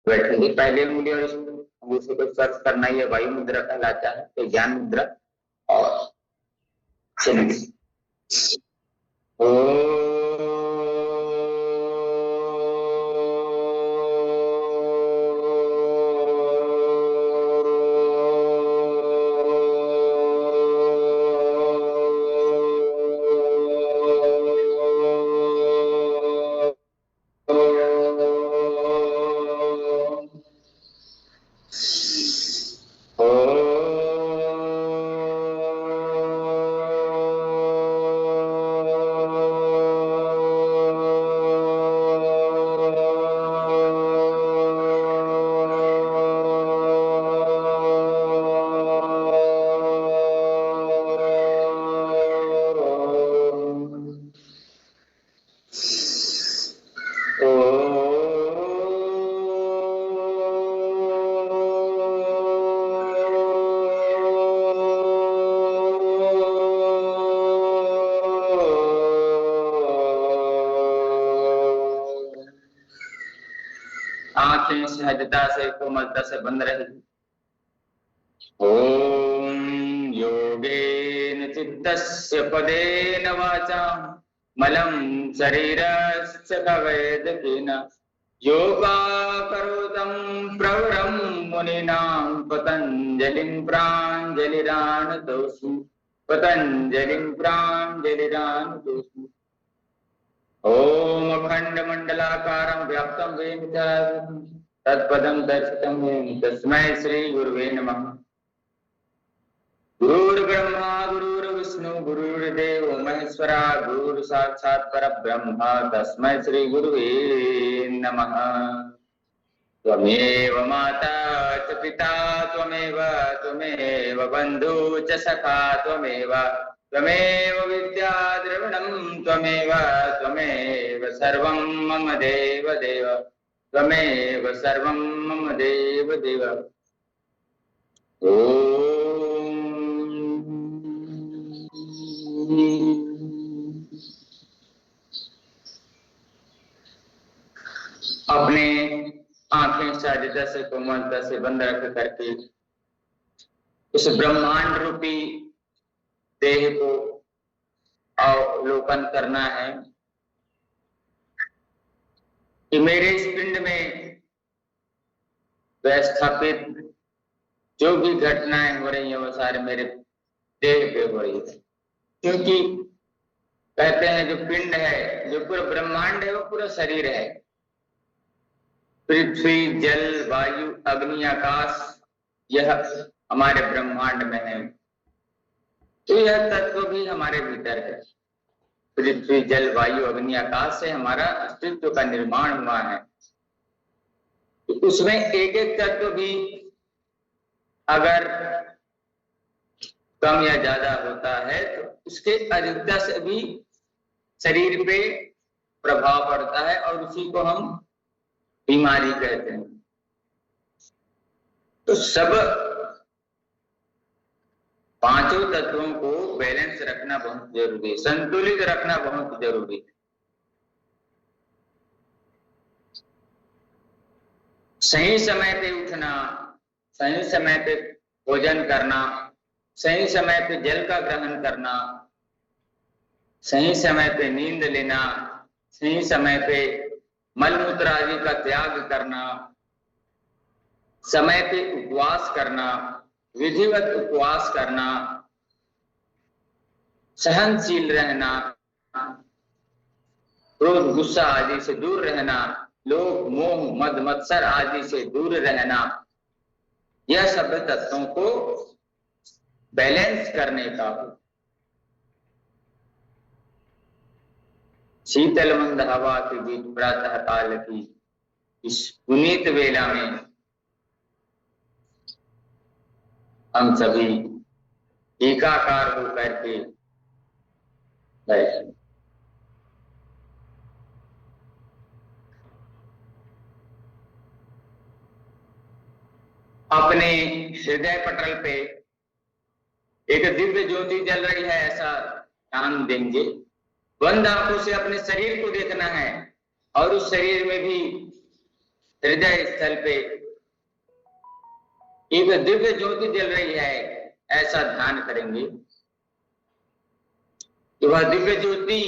बैठेंगे। पहले उंगली और अंगूठे को स्पर्श करना, यह वायु मुद्रा कहलाता है, तो ज्ञान मुद्रा। और चलिए आंखें सहजता से कोमलता से बंद रहेगी। ओम योगेन चित्तस्य पदेन वाचां मलं शरीरस्य कवेदकेन योगाकरोतं प्रवरं मुनीनां पतञ्जलिं प्राञ्जलिरानतोऽस्मि पतञ्जलिं प्राञ्जलिरानतोऽस्मि। ओम अखंडमंडलाकारं व्याप्तं येन तत्पदं दर्शितं येन तस्मै श्री गुरुवे नमः। गुरुर्ब्रह्मा गुरुर्विष्णु गुरुर्देवो महेश्वरा गुरुर् साक्षात् परब्रह्म तस्मै श्री गुरुवे नमः। त्वमेव माता च पिता त्वमेव बन्धु च सखा त्वमेव विद्या द्रविणं त्वमेव सर्वं मम देव देव त्वमेव सर्वं मम देव देव। अपने आंखें सहजता से कोमलता से बंद रख करके उस ब्रह्मांड रूपी देह को अवलोकन करना है कि मेरे इस पिंड में व्यवस्थापित जो भी घटनाएं हो रही हैं वो सारे मेरे देह पे हो रही है। क्योंकि कहते हैं जो पिंड है, जो पूरा ब्रह्मांड है, वो पूरा शरीर है। पृथ्वी जल वायु अग्नि आकाश यह हमारे ब्रह्मांड में है। तो यह तत्व भी हमारे भीतर है। पृथ्वी जल वायु अग्नि आकाश से हमारा अस्तित्व का निर्माण हुआ है। तो उसमें एक एक तत्व भी अगर कम या ज्यादा होता है तो उसके अधिकता से भी शरीर पे प्रभाव पड़ता है और उसी को हम बीमारी कहते हैं। तो सब पांचों तत्वों को बैलेंस रखना बहुत जरूरी है, संतुलित रखना बहुत जरूरी है। सही समय पे उठना, सही समय पे भोजन करना, सही समय पे जल का ग्रहण करना, सही समय पे नींद लेना, सही समय पे मलमूत्र आदि का त्याग करना, समय पे उपवास करना, विधिवत उपवास करना, सहनशील रहना, क्रोध गुस्सा आदि से दूर रहना, लोभ मोह मद मत्सर आदि से दूर रहना, यह सब तत्वों को बैलेंस करने का हो। शीतल मंद हवा के बीच प्रातः काल की इस पुनीत वेला में हम सभी एकाकार होकर के बैठे। अपने हृदय पटल पे एक दिव्य ज्योति जल रही है, ऐसा ध्यान देंगे। बंद आंखों से अपने शरीर को देखना है और उस शरीर में भी हृदय स्थल पे एक दिव्य ज्योति जल रही है, ऐसा ध्यान करेंगे कि वह दिव्य ज्योति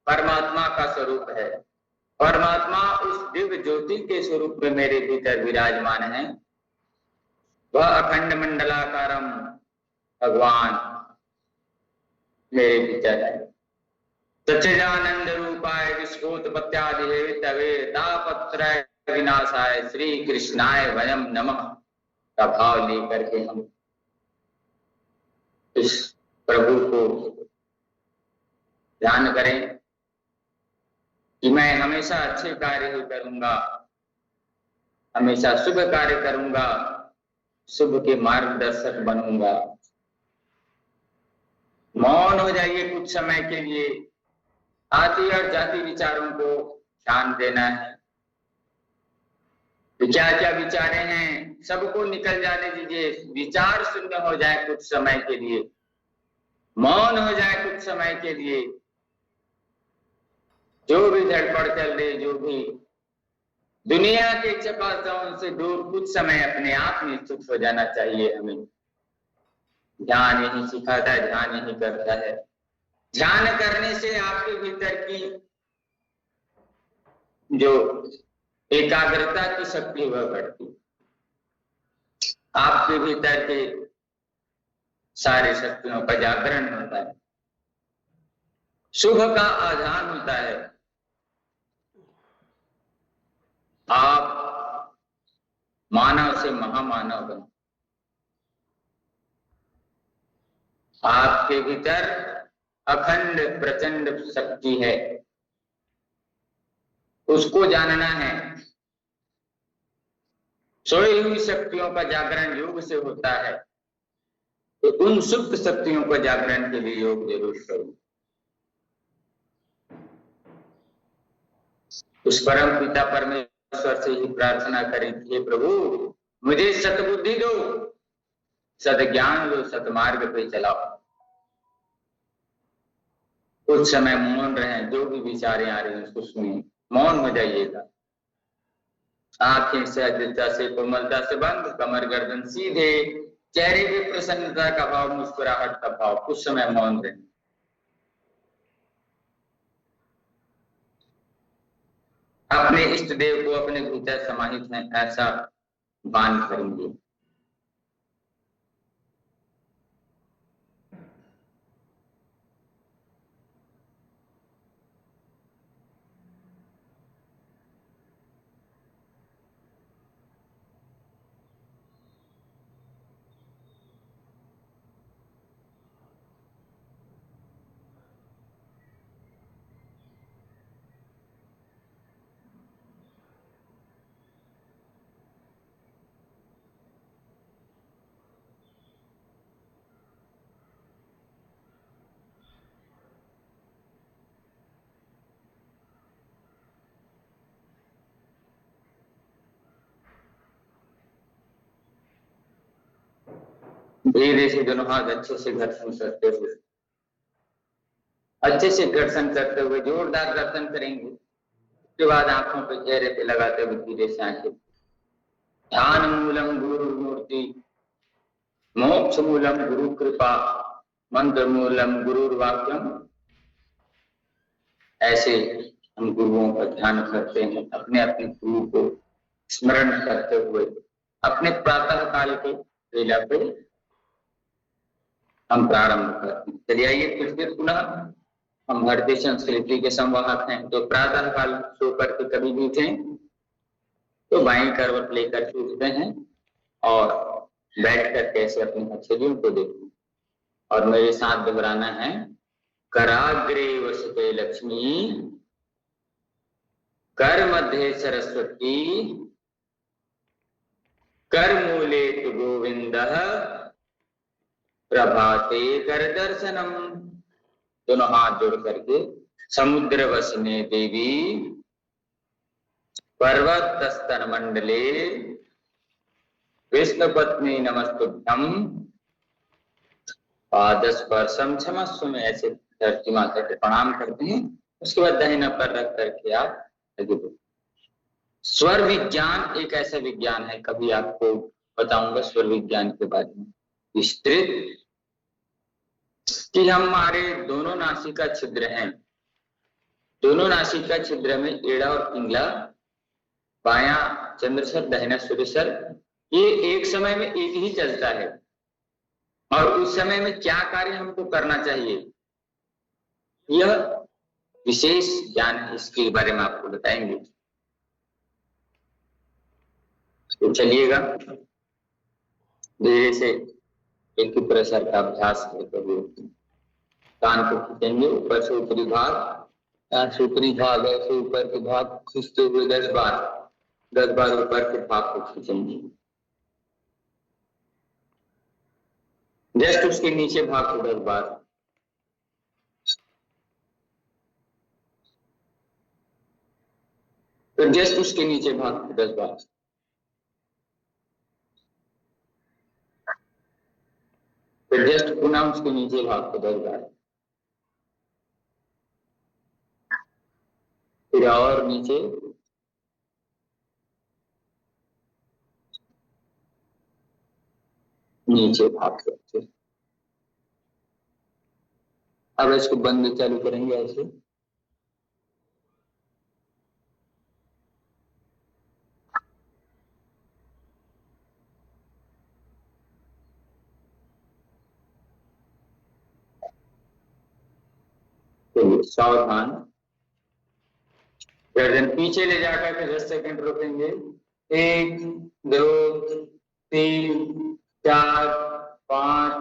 परमात्मा का स्वरूप है। परमात्मा उस दिव्य ज्योति के स्वरूप में मेरे भीतर विराजमान है। वह अखंड मंडलाकारम भगवान मेरे भीतर है। सच्चिदानंद रूपाय विस्फोटपत्यादि हेतवे तापत्रय विनाशाय श्री कृष्णाय वयम नमः का भाव लेकर के हम इस प्रभु को ध्यान करें कि मैं हमेशा अच्छे कार्य ही करूंगा, हमेशा शुभ कार्य करूंगा, शुभ के मार्गदर्शक बनूंगा। मौन हो जाइए कुछ समय के लिए। आती और जाति विचारों को ध्यान देना है। तो क्या क्या विचारे हैं सबको निकल जाने दीजिए। विचार शून्य हो जाए कुछ समय के लिए, मौन हो जाए कुछ समय के लिए। जो भी धड़पड़ चल रही, जो भी दुनिया के चकाचौंध से दूर कुछ समय अपने आप में स्थित हो जाना चाहिए। हमें ध्यान यही सिखाता है, ध्यान यही करता है। ध्यान करने से आपके भीतर की जो एकाग्रता की शक्ति वह बढ़ती, आपके भीतर के सारे शक्तियों का जागरण होता है, शुभ का आधान होता है। आप मानव से महामानव बने। आपके भीतर अखंड प्रचंड शक्ति है, उसको जानना है। सोई हुई शक्तियों का जागरण योग से होता है, तो उन सुप्त शक्तियों का जागरण के लिए योग जरूर करो। उस परम पिता परमेश्वर से ही प्रार्थना करें कि प्रभु मुझे सतबुद्धि दो, सद्ज्ञान दो, सतमार्ग पे चलाओ। कुछ समय मौन रहे, जो भी विचारें आ रही हैं उसको सुनिए, मौन हो जाइएगा। आंखें सहजता से कोमलता से बंद, कमर गर्दन सीधे, चेहरे पे प्रसन्नता का भाव, मुस्कुराहट का भाव। कुछ समय मौन रहे। अपने इष्ट देव को अपने भीतर समाहित है ऐसा भान करेंगे। धीरे से दोनों हाथ अच्छे से घर्षण करते हुए, अच्छे से घर्षण करते हुए जोरदार घर्षण करेंगे। उसके बाद आंखों पे चेहरे पे लगाते हुए धीरे से आंखें। ध्यान मूलम गुरु मूर्ति, मोक्ष मूलम गुरु कृपा, मंत्र मूलम गुरु वाक्यम। ऐसे हम गुरुओं का ध्यान करते हैं, अपने अपने गुरु को स्मरण करते हुए अपने प्रातः काल के वेला पे हम प्रारंभ करते हैं। चलिए आइए कुछ देर पुनः हम भारतीय संस्कृति के संवाहक हैं, तो प्रातः काल सो करके कभी भी उठें तो बाईं करवट लेकर के उठते हैं और बैठ कर कैसे अपनी हथेलियों को देखें और मेरे साथ दोहराना है, कराग्रे वसते लक्ष्मी, कर मध्य सरस्वती, कर मूले तु गोविंदः, प्रभाते कर दर्शनम। दोनों हाथ जोड़ करके, समुद्र वसने देवी, पर्वत स्तन मंडले, विष्णु पत्नी नमस्तुभ्यम, पादस्पर्शम क्षमस्व में। ऐसे धरती माता के प्रणाम करते हैं। उसके बाद दाहिना पैर रख करके आप स्वर विज्ञान एक ऐसा विज्ञान है, कभी आपको बताऊंगा स्वर विज्ञान के बारे में विस्तृत, कि हमारे दोनों नासिका छिद्र हैं, दोनों नासिका छिद्र में एड़ा और पिंगला, बायां चंद्रसर दाहिना सूर्यसर, ये एक समय में एक ही चलता है और उस समय में क्या कार्य हमको करना चाहिए, यह विशेष ज्ञान है, इसके बारे में आपको बताएंगे। तो चलिएगा धीरे से एक ही प्रसार का अभ्यास करते हुए कान को खींचेंगे ऊपर से ऊपरी भाग, यहाँ से ऊपरी भाग ऐसे ऊपर के भाग खींचते हुए 10 बार ऊपर के भाग को खींचेंगे, जस्ट उसके नीचे भाग को 10 बार, फिर जस्ट उसके नीचे भाग को 10 बार, फिर जस्ट पुनः उसके नीचे भाग को 10 बार, फिर और नीचे, नीचे भाग करते। अब इसको बंद चालू करेंगे ऐसे, तो सावधान, गर्दन पीछे ले जाकर के 10 सेकंड रोकेंगे, 1 2 3 4 5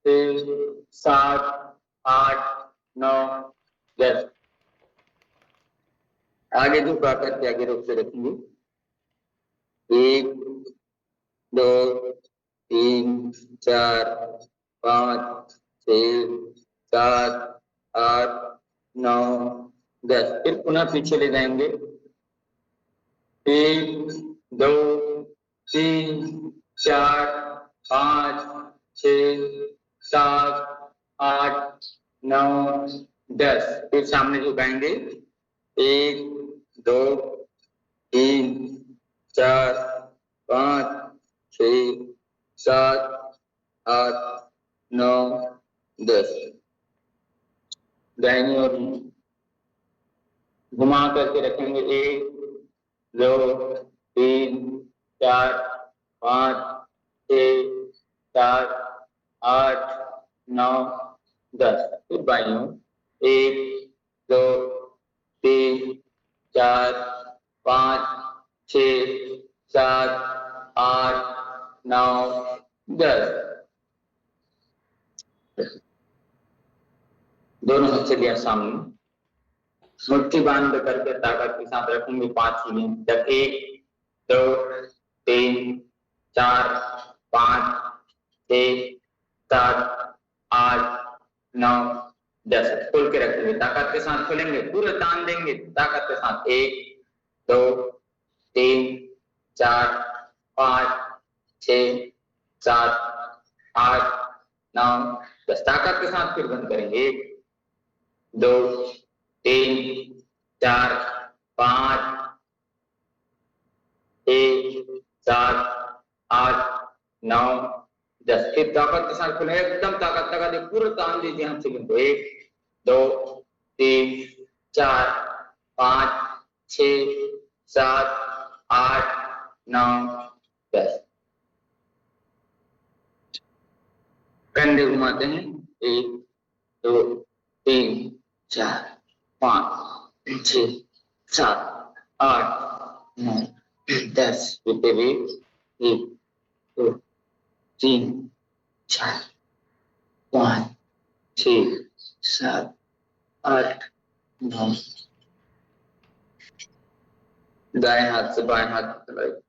6 7 8 9 10, आगे झुका करके आगे रोक से रखेंगे, 1 2 3 4 5 6 7 8 9 10, फिर पुनः पीछे ले जाएंगे, 1 2 3 4 5 6 7 8 9 10, फिर सामने झुकाएंगे, 1 2 3 4 5 6 7 8 9 10, दाहिनी ओर घुमा करके रखेंगे, 1 2 3 4 5 6 7 8 9 10, फिर बाईं ओर 1 2 3 4 5 6 7 8 9 10, दोनों हथेलियां सामने, मुट्ठी बांध करके ताकत के साथ रखेंगे 5 सेकंड तक, 1 2 3 4 5 6 7 8 9 10, खोल के रखेंगे, ताकत के साथ खोलेंगे, पूरा तान देंगे ताकत के साथ, 1 2 3 4 5 6 7 8 9 10, ताकत के साथ फिर बंद करेंगे, 1 2 3 4 5 6 7 8 9 10, फिर ताकत के साथ खुले, एकदम ताकत लगा दे, पूरा तान दीजिए हम सेकंड को, 1 2 3 4 5 6 7 8 9 10, कंधे घुमाते हैं, 1 2 3 4 5 6 7 8 9 10, रुपये भी 1 2 3 4 5 6 7 8 9, दाएं हाथ से बाएं हाथ चलाइए,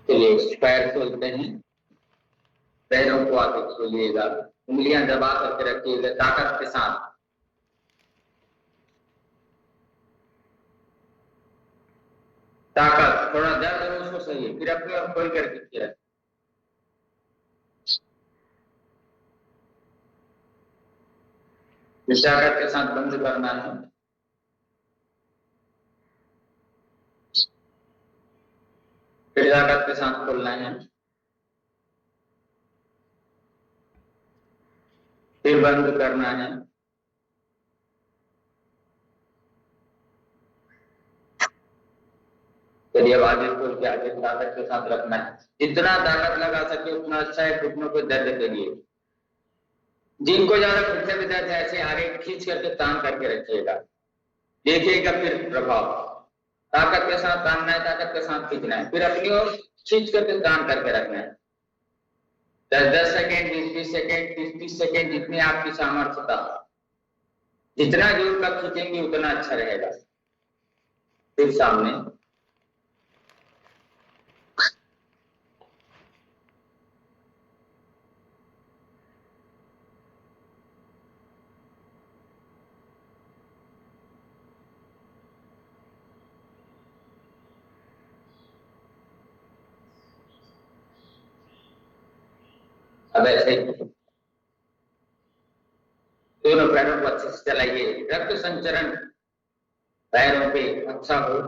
चलिए पैर खोलते हैं, पैरों को आगे खोलिएगा, उंगलियां दबा करके रखिएगा ताकत के साथ। ताकत, थोड़ा दर्द हो उसको सही है, फिर अपने आप खोल करके किया, ताकत के साथ बंद करना है। फिर ताकत के साथ खोलना है, फिर बंद करना है। चलिए अब आगे खोल के आगे ताकत के साथ रखना है, जितना ताकत लगा सके उतना अच्छा है घुटनों को दर्द के लिए। जिनको ज्यादा घुटने में दर्द है ऐसे आगे खींच करके तान करके रखिएगा, देखिएगा फिर प्रभाव। ताकत के साथ तानना है, ताकत के साथ खींचना है, फिर अपनी ओर खींच करके तान करके रखना है। 10-10 सेकेंड, 20-20 सेकेंड, 30-30 सेकेंड, जितनी आपकी सामर्थ्यता, जितना जोर का खींचेंगे उतना अच्छा रहेगा। फिर सामने, अब ऐसे दोनों पैरों को अच्छे से चलाइए, रक्त संचरण पैरों पे अच्छा हो,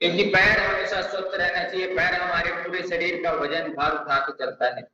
क्योंकि पैर हमेशा स्वस्थ रहना चाहिए। पैर हमारे पूरे शरीर का वजन भार उठा के चलता है।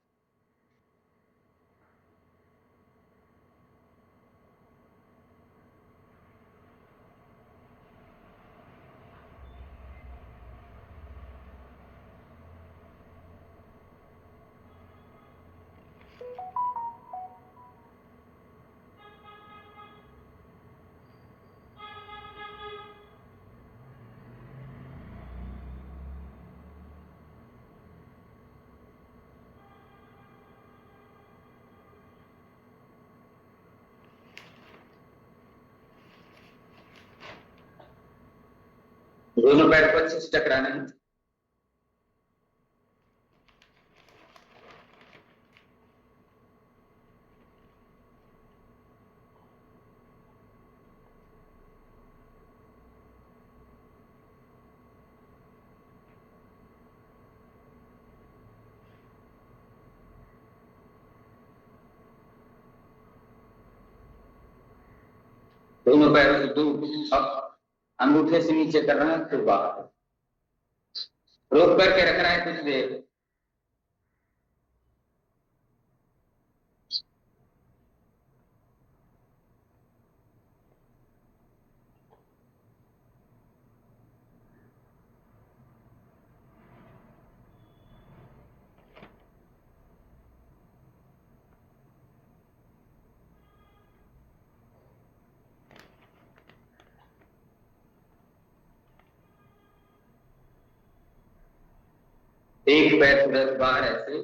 दोनों पैर को अच्छे से टकराना है। दोनों पैरों से दूर, अब अंगूठे से नीचे करना है, फिर बाहर रोक करके रखना है कुछ देर। एक पैर तुरंत बाहर ऐसे,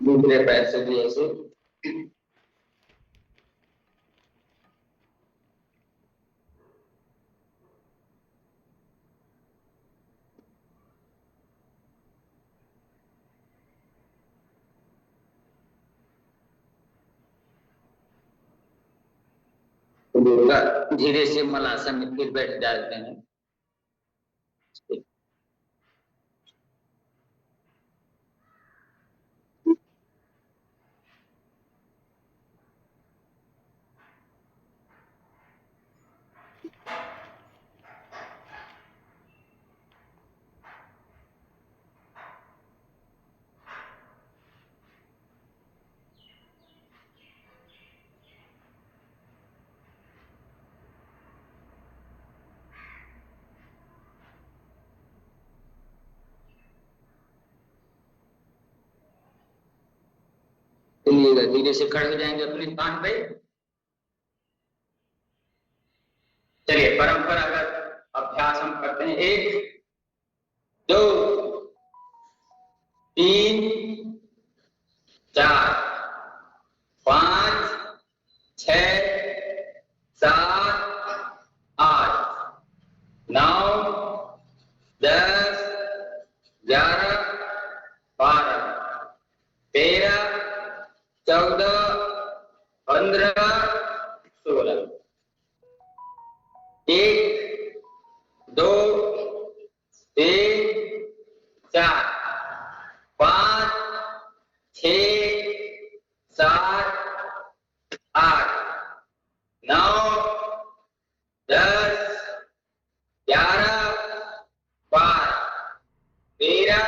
दूसरे पैर से भी ऐसे। धीरे से मलासन में फिर बैठ जाते हैं। चलिएगा, धीरे से खड़े हो जाएंगे अपने स्थान पे। चलिए परंपरागत अभ्यास हम करते हैं। 1 2 3 4 5 6 7 8 9 10 11 12 13 14 15 16 1 2 3 4 5 6 7 8 9 10 11 12 13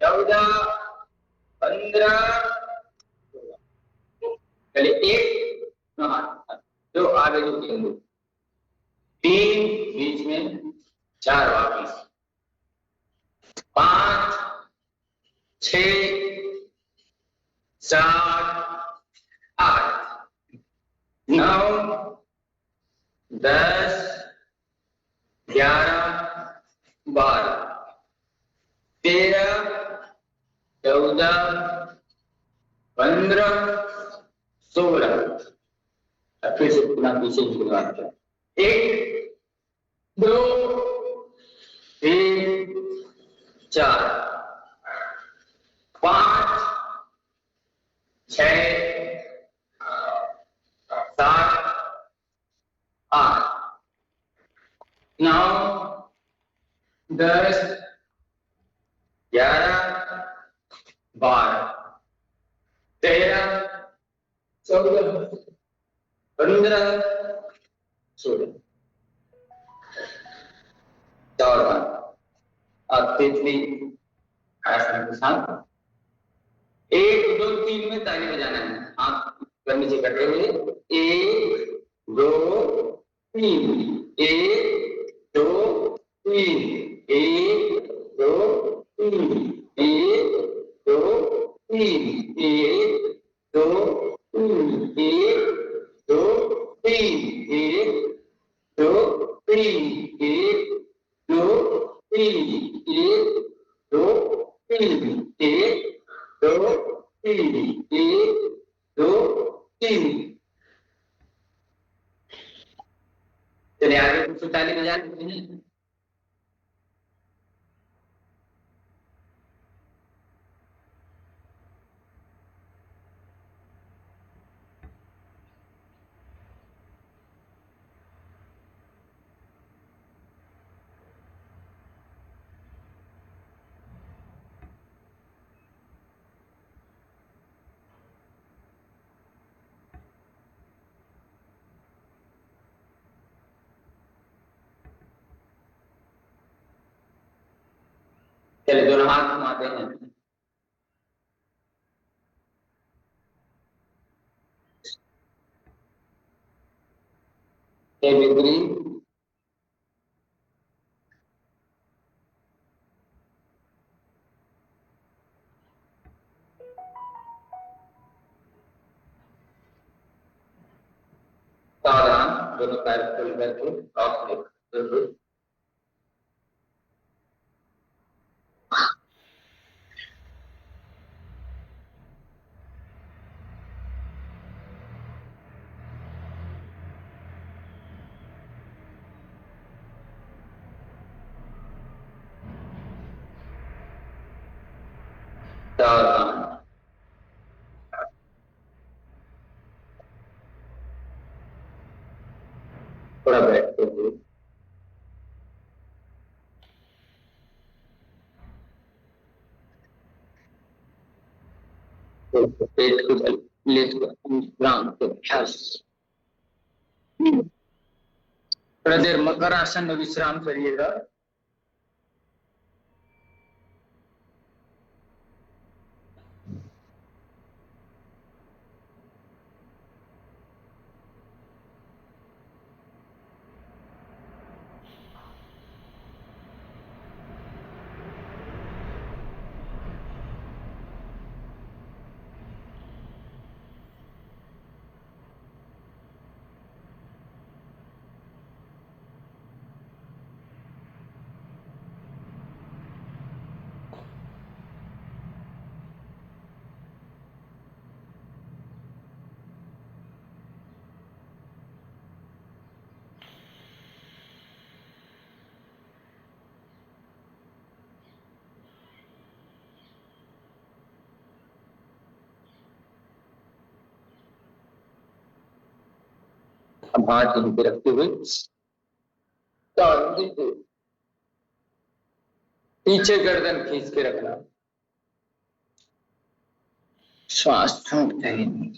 14 15 चलिए 1 जो आगे जो केंद्र 3 बीच में 4 वापिस 5 6 7 8 9 10 11 12 13 14 15 16 फिर से पुनः पीछे की शुरुआत करें। 1 2 3 4 5 6 7 8 9 10 11 12 13 14 15 16 14 अब तितली आसन के साथ 1 2 3 में ताली बजाना है। आप नीचे करते हुए 1 2 3 1 2 3 1 2 3 1 2 3 1 2 3 1 2 3 1 2 3 1 2 3 1 2 3 1 2 3 1 2 3 चलिए आगे कुछ ताली बजा लेते हैं। चलिए दोनों हाथ घुमाते हैं। बिक्री सावधान, दोनों पैर खोल करके बिल्कुल सावधान। थोड़ा बैठते हुए पेट को लेट विश्राम को अभ्यास। थोड़ा देर मकर आसन में विश्राम करिएगा। अब हाथ यहीं पे रखते हुए पीछे गर्दन खींच के रखना, श्वास छोड़ते नहीं।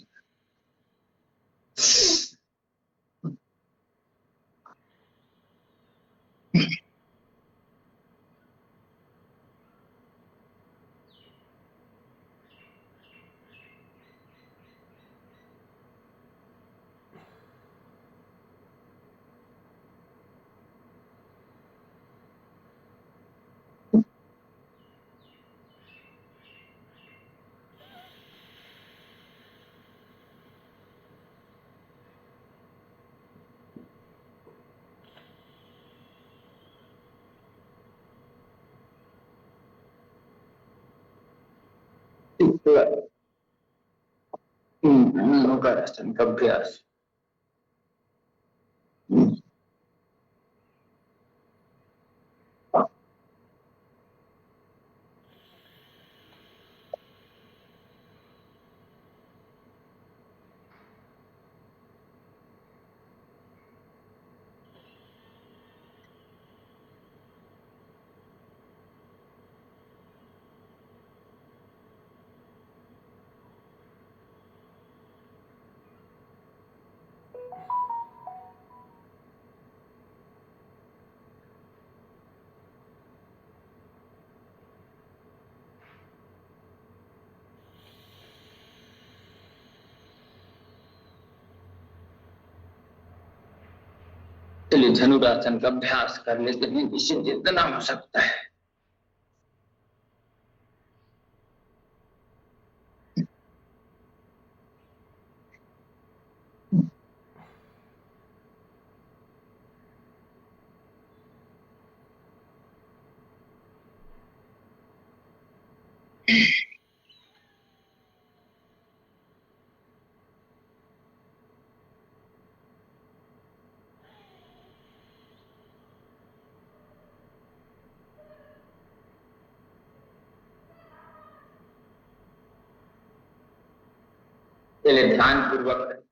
नौकासन का अभ्यास। चलिए धनुरासन का अभ्यास कर लेते हैं, जिससे जितना हो सकता है। चलिए ध्यान पूर्वक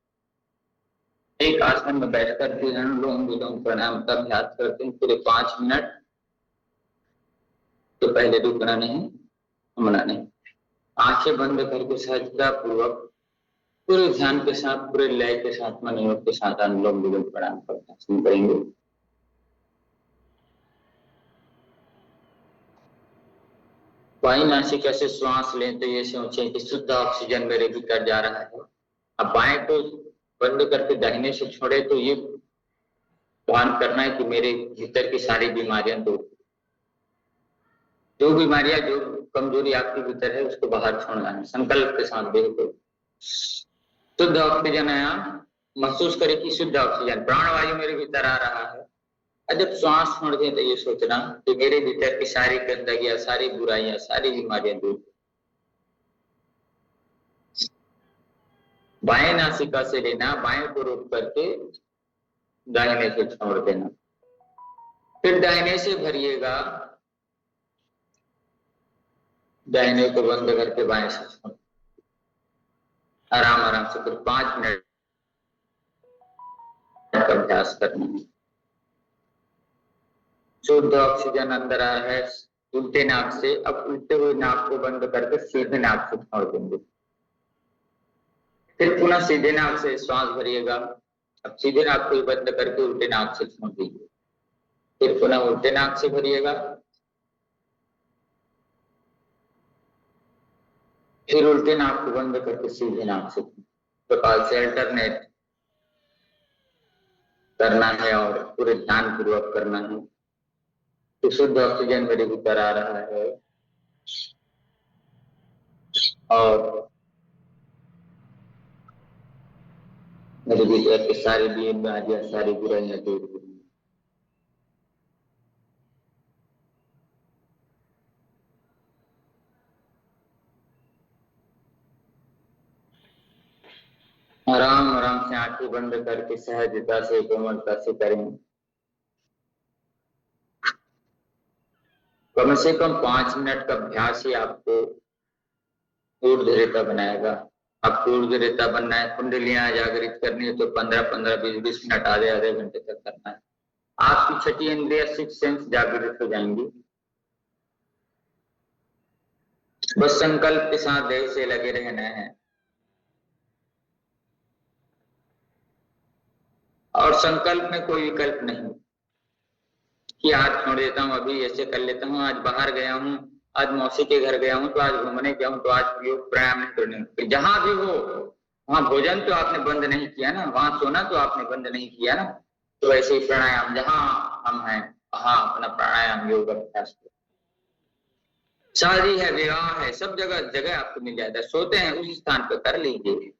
एक आसन में बैठ करके अनुलोम विलोम प्राणायाम का अभ्यास करते हैं पूरे 5 मिनट। तो पहले रुकना नहीं, थमना नहीं, आंखें बंद करके सहजता पूर्वक पूरे ध्यान के साथ, पूरे लय के साथ, मनोयोग के साथ अनुलोम विलोम प्राणायाम का अभ्यास करेंगे। बाई नासिका से श्वास लें तो ये सोचें कि शुद्ध ऑक्सीजन मेरे भीतर जा रहा है। अब बाएं को बंद करके दाहिने से छोड़े तो ये भान करना है कि मेरे भीतर की सारी बीमारियां दूर, जो बीमारियां, जो कमजोरी आपके भीतर है उसको बाहर छोड़ना है। संकल्प के साथ बिल्कुल शुद्ध ऑक्सीजन आया, महसूस करें कि शुद्ध ऑक्सीजन प्राणवायु मेरे भीतर आ रहा है। और जब श्वास छोड़ दें तो ये सोचना कि मेरे भीतर की सारी गंदगियां, सारी बुराइयां, सारी बीमारियां दूर। बाएं नासिका से लेना, बाएं को रोक करके दाहिने से छोड़ देना, फिर दाहिने से भरिएगा, दाहिने को बंद करके बाएं से छोड़, आराम आराम से फिर 5 मिनट का अभ्यास करना है। शुद्ध ऑक्सीजन अंदर आ रहा है उल्टे नाक से, अब उल्टे हुए नाक को बंद करके सीधे नाक से छोड़ देंगे। फिर पुनः सीधे नाक से श्वास भरिएगा, अब सीधे नाक को बंद करके उल्टे नाक से छोड़ दीजिए। फिर पुनः उल्टे नाक से भरिएगा, फिर उल्टे नाक को बंद करके सीधे नाक से, प्रकार से अल्टरनेट करना है और पूरे ध्यान पूर्वक करना है। तो शुद्ध ऑक्सीजन मेरे भीतर आ रहा है और मेरे भीतर की सारी बीमारियां, सारी बुराइयां दूर हुई। आराम आराम से आंखें बंद करके सहजता से, कोमलता से करें। कम से कम 5 मिनट का अभ्यास ही आपको ऊर्ध्वरेता बनाएगा। आपको ऊर्जा रेता बनना है, कुंडलियां जागृत करनी है तो 15-15, 20-20 मिनट, आधे घंटे तक करना है। आपकी छठी इंद्रिय, सिक्स सेंस जागृत हो जाएंगी। बस संकल्प के साथ देह से लगे रहना है। और संकल्प में कोई विकल्प नहीं कि आज छोड़ देता हूँ, अभी ऐसे कर लेता हूँ, आज बाहर गया हूँ, आज मौसी के घर गया हूँ, तो आज घूमने गया हूँ, तो आज योग प्राणायाम नहीं करने। जहां भी हो वहां भोजन तो आपने बंद नहीं किया ना, वहां सोना तो आपने बंद नहीं किया ना, तो वैसे ही प्राणायाम जहां हम हैं वहां अपना प्राणायाम योग अभ्यास करो। शादी है, विवाह है, सब जगह जगह आपको मिल जाता है। सोते हैं उस स्थान पर कर लीजिए।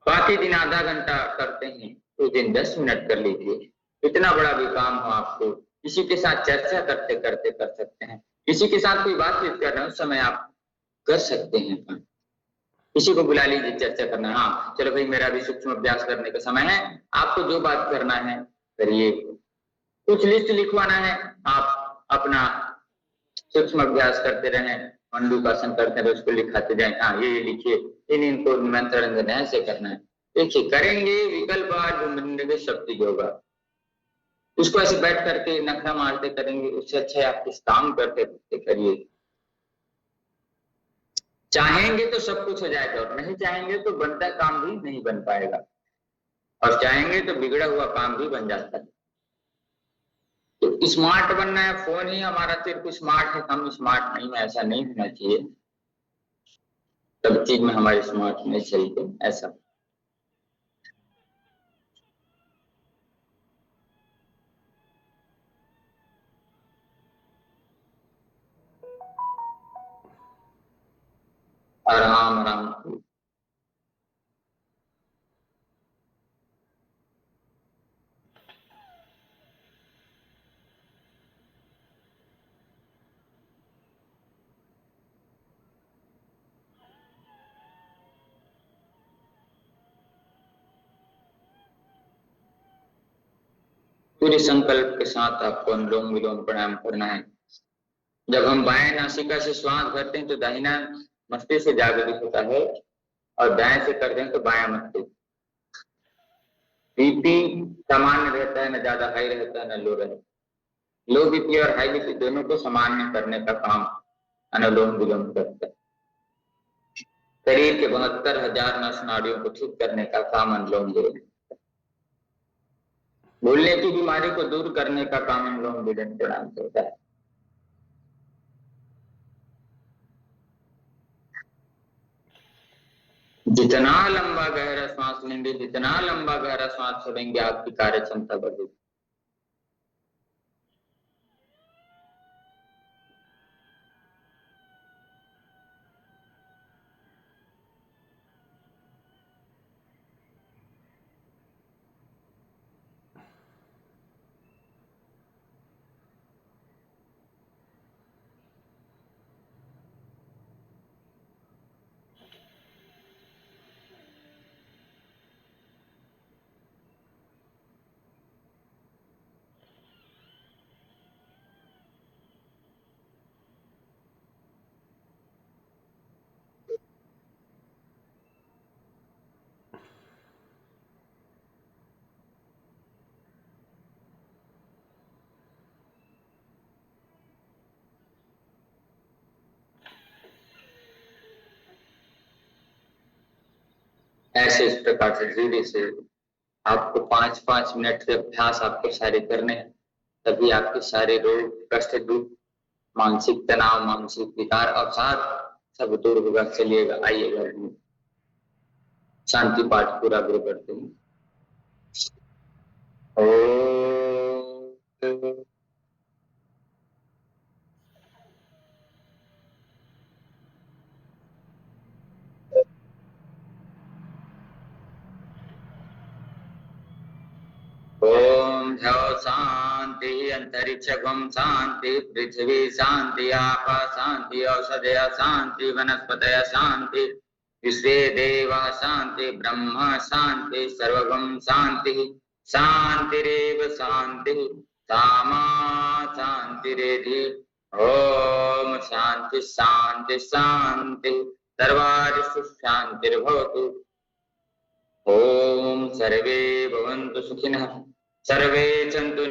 बाकी दिन आधा घंटा करते हैं, उस दिन 10 मिनट कर लीजिए। इतना बड़ा भी काम हो आपको, किसी के साथ चर्चा करते करते कर सकते हैं, किसी के साथ कोई बातचीत कर रहे हैं उस समय आप कर सकते हैं। किसी को बुला लीजिए, चर्चा करना, हाँ चलो भाई मेरा भी सूक्ष्म अभ्यास करने का समय है, आपको जो बात करना है करिए। कुछ लिस्ट लिखवाना है, आप अपना सूक्ष्म अभ्यास करते रहें, मंडूकासन करते रहे, उसको लिखाते जाए, हाँ ये लिखिए, इनको निमंत्रण देना है, ऐसे करना है। देखिए करेंगे, विकल्प आज शक्ति होगा। उसको ऐसे बैठ करके नखरा मारते करेंगे, उससे अच्छा है आप किस काम करते करिए। चाहेंगे तो सब कुछ हो जाएगा, और नहीं चाहेंगे तो बनता काम भी नहीं बन पाएगा, और चाहेंगे तो बिगड़ा हुआ काम भी बन जाता है। तो स्मार्ट बनना है, फोन ही हमारा सिर्फ स्मार्ट है, हम स्मार्ट नहीं है, ऐसा नहीं होना चाहिए। सब चीज में हमारे स्मार्ट नहीं चाहिए ऐसा। आराम आराम पूरे संकल्प के साथ आपको अनुलोम विलोम प्राणायाम करना है। जब हम बाएं नासिका से श्वास भरते हैं तो दाहिना मस्तिष्क जागृत होता है, और दाएं से करते हैं तो बायां मस्तिष्क। बीपी सामान्य रहता है, न ज्यादा हाई रहता है न लो रहता है। लो बीपी और हाई बीपी दोनों को सामान्य करने का काम अनुलोम विलोम करता है। शरीर के 72,000 नस नाड़ियों को ठीक करने का काम अनुलोम विलोम। भूलने की बीमारी को दूर करने का काम अनुलोम विलोम प्राणायाम करता है। जितना लंबा गहरा श्वास लेंगे, जितना लंबा गहरा श्वास छोड़ेंगे, आपकी कार्य क्षमता बढ़ेगी। ऐसे इस प्रकार से धीरे से आपको 5-5 मिनट के अभ्यास आपको सारे करने हैं, तभी आपके सारे रोग, कष्ट, दुख, मानसिक तनाव, मानसिक विकार, अवसाद सब दूर होगा। चलिएगा, आइए घर में शांति पाठ पूरा गुरु करते हैं। ओम शांति, अंतरिक्ष शांति, पृथ्वी शांति, आकाश शांति, औषधय शांति, वनस्पतय शांति, विश्वे देवा शांति, ब्रह्म शांति, सर्वगम शांति, शांतिरेव शांति, सामा शांतिरेधि। ओम शांति शांति शांति। सर्वारिषु शान्तिर्भवतु। ओम सर्वे भवन्तु सुखिनः, सर्वे सन्तु